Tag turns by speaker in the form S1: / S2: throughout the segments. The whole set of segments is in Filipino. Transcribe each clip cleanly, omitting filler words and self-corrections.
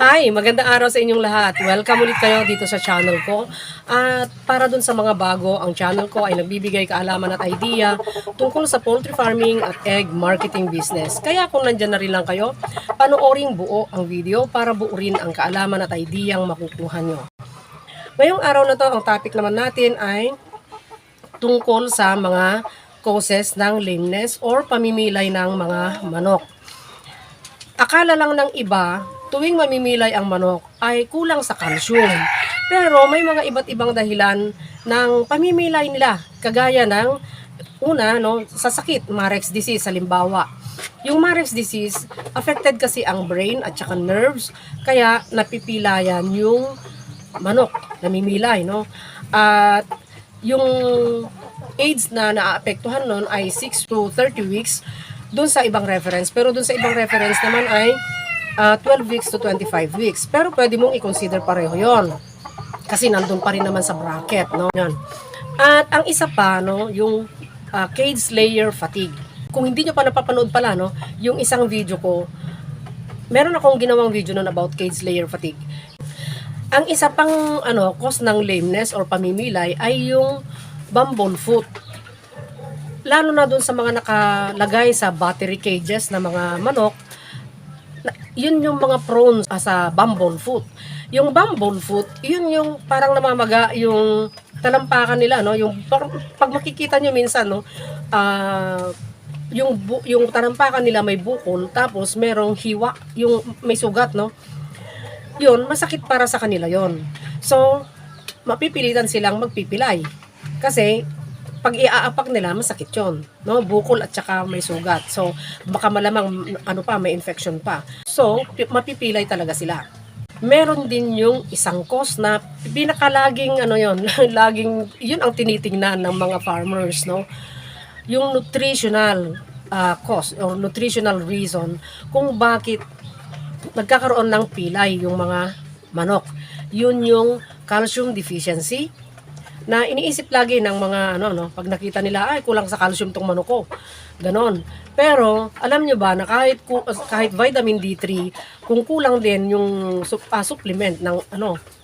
S1: Hi, magandang araw sa inyong lahat. Welcome ulit kayo dito sa channel ko. At para dun sa mga bago, ang channel ko ay nagbibigay kaalaman at idea tungkol sa poultry farming at egg marketing business. Kaya kung nandyan na rin lang kayo, panooring buo ang video para buo rin ang kaalaman at idea ang makukuha nyo. Ngayong araw na to, ang topic naman natin ay tungkol sa mga causes ng lameness or pamimilay ng mga manok. Akala lang ng iba, tuwing mamimilay ang manok ay kulang sa calcium. Pero may mga iba't ibang dahilan ng pamimilay nila. Kagaya ng una, sa sakit, Marek's disease halimbawa. Yung Marek's disease, affected kasi ang brain at saka nerves, kaya napipilayan yung manok, namimilay, no? At yung age na naaapektuhan nun ay 6 to 30 weeks doon sa ibang reference. Pero doon sa ibang reference naman ay 12 weeks to 25 weeks. Pero pwede mong i-consider pareho yon. Kasi nandun pa rin naman sa bracket, no? Yan. At ang isa pa, no, yung cage layer fatigue. Kung hindi nyo pa napapanood pala, no, yung isang video ko, meron akong ginawang video nun about cage layer fatigue. Ang isa pang cause ng lameness or pamimilay ay yung bamboo foot. Lalo na dun sa mga nakalagay sa battery cages na mga manok, yun yung mga prone sa bamboo foot. Yung bamboo foot, yun yung parang namamaga yung talampakan nila, no? Yung pag makikita nyo minsan, no, yung talampakan nila may bukol, tapos merong hiwa, yung may sugat, no? Yun, masakit para sa kanila yon. So, mapipilitan silang magpipilay. Kasi pag iaapak nila, masakit yun, no? Bukol at saka may sugat. So, baka malamang may infection pa. So, mapipilay talaga sila. Meron din yung isang cause na pinakalaging laging yun ang tinitingnan ng mga farmers, no? Yung nutritional cause or nutritional reason kung bakit nagkakaroon ng pilay yung mga manok. Yun yung calcium deficiency, na iniisip lagi ng mga pag nakita nila, ay kulang sa calcium tong manok ko. Ganon. Pero alam nyo ba na kahit vitamin D3, kung kulang din yung supplement ng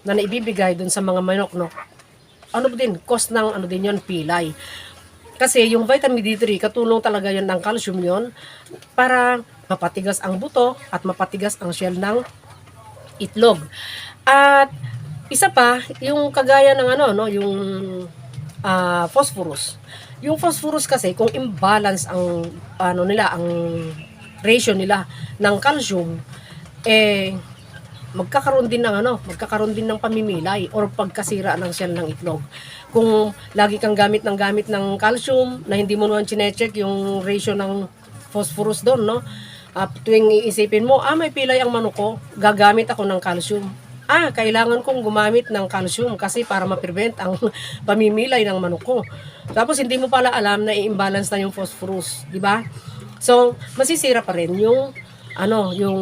S1: na naibibigay dun sa mga manok, no, din cause ng din yon, pilay. Kasi yung vitamin D3, katulong talaga yon ng calcium yon para mapatigas ang buto at mapatigas ang shell ng itlog. At isa pa, yung kagaya ng yung phosphorus. Yung phosphorus kasi kung imbalance ang ang ratio nila ng calcium, magkakaroon din ng pamimilay or pagkasira ng shell ng itlog. Kung lagi kang gamit ng calcium na hindi mo naman chine-check yung ratio ng phosphorus doon, no? Tuwing iisipin mo, may pilay ang manok ko, gagamit ako ng calcium. Kailangan kong gumamit ng calcium kasi para ma-prevent ang pamimilay ng manok ko. Tapos hindi mo pala alam na i-imbalance na yung phosphorus, di ba? So, masisira pa rin yung yung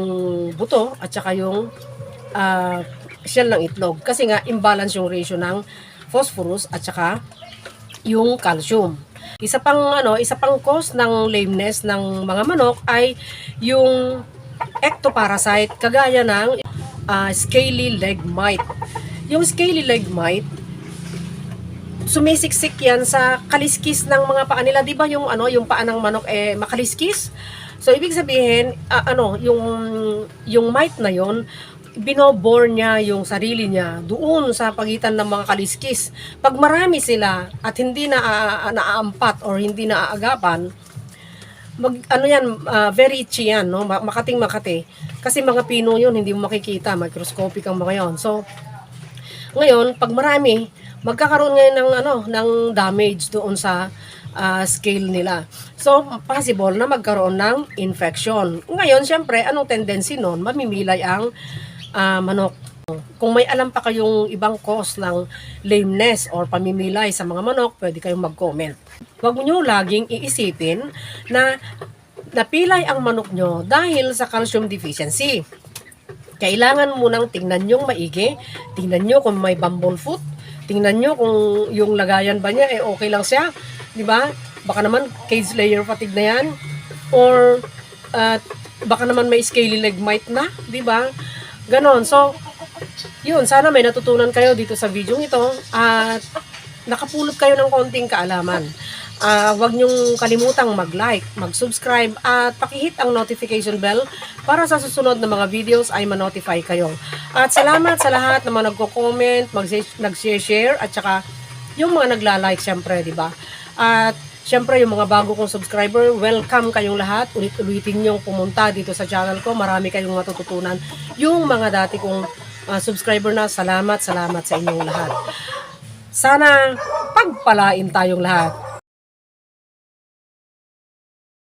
S1: buto at saka yung shell ng itlog kasi nga imbalance yung ratio ng phosphorus at saka yung calcium. Isa pang cause ng lameness ng mga manok ay yung ectoparasite kagaya ng scaly leg mite. Yung scaly leg mite, sumisiksik yan sa kaliskis ng mga paa nila. Di ba yung paa ng manok makaliskis? So ibig sabihin, yung mite na yon, binobore niya yung sarili niya doon sa pagitan ng mga kaliskis. Pag marami sila at hindi naaampat or hindi naaagapan, very itchy yan, no? Makati. Kasi mga pino yun, hindi mo makikita, microscopic ang mga yon. So, ngayon, pag marami, magkakaroon ngayon ng damage doon sa scale nila. So, possible na magkaroon ng infection. Ngayon, syempre, anong tendency nun? Mamimilay ang manok. Kung may alam pa kayong ibang cause ng lameness or pamimilay sa mga manok, pwede kayong mag-comment. Huwag nyo laging iisipin na napilay ang manok nyo dahil sa calcium deficiency. Kailangan munang tingnan nyo maigi, tingnan nyo kung may bamboo foot, tingnan nyo kung yung lagayan ba niya okay lang siya, di ba? Baka naman cage layer fatigue na yan, or baka naman may scaly leg mite na, di ba? Ganon. So, yun, sana may natutunan kayo dito sa video ito at nakapulot kayo ng konting kaalaman. Huwag niyong kalimutang mag-like, mag-subscribe at pakihit ang notification bell para sa susunod na mga videos ay ma-notify kayo. At salamat sa lahat na mga nagko-comment, nag-share at saka yung mga nagla-like syempre, di ba? At syempre yung mga bago kong subscriber, welcome kayong lahat. Ulit-ulitin niyong pumunta dito sa channel ko. Marami kayong matututunan. Yung mga dati kong subscriber na, salamat sa inyong lahat. Sana pagpalain tayong lahat.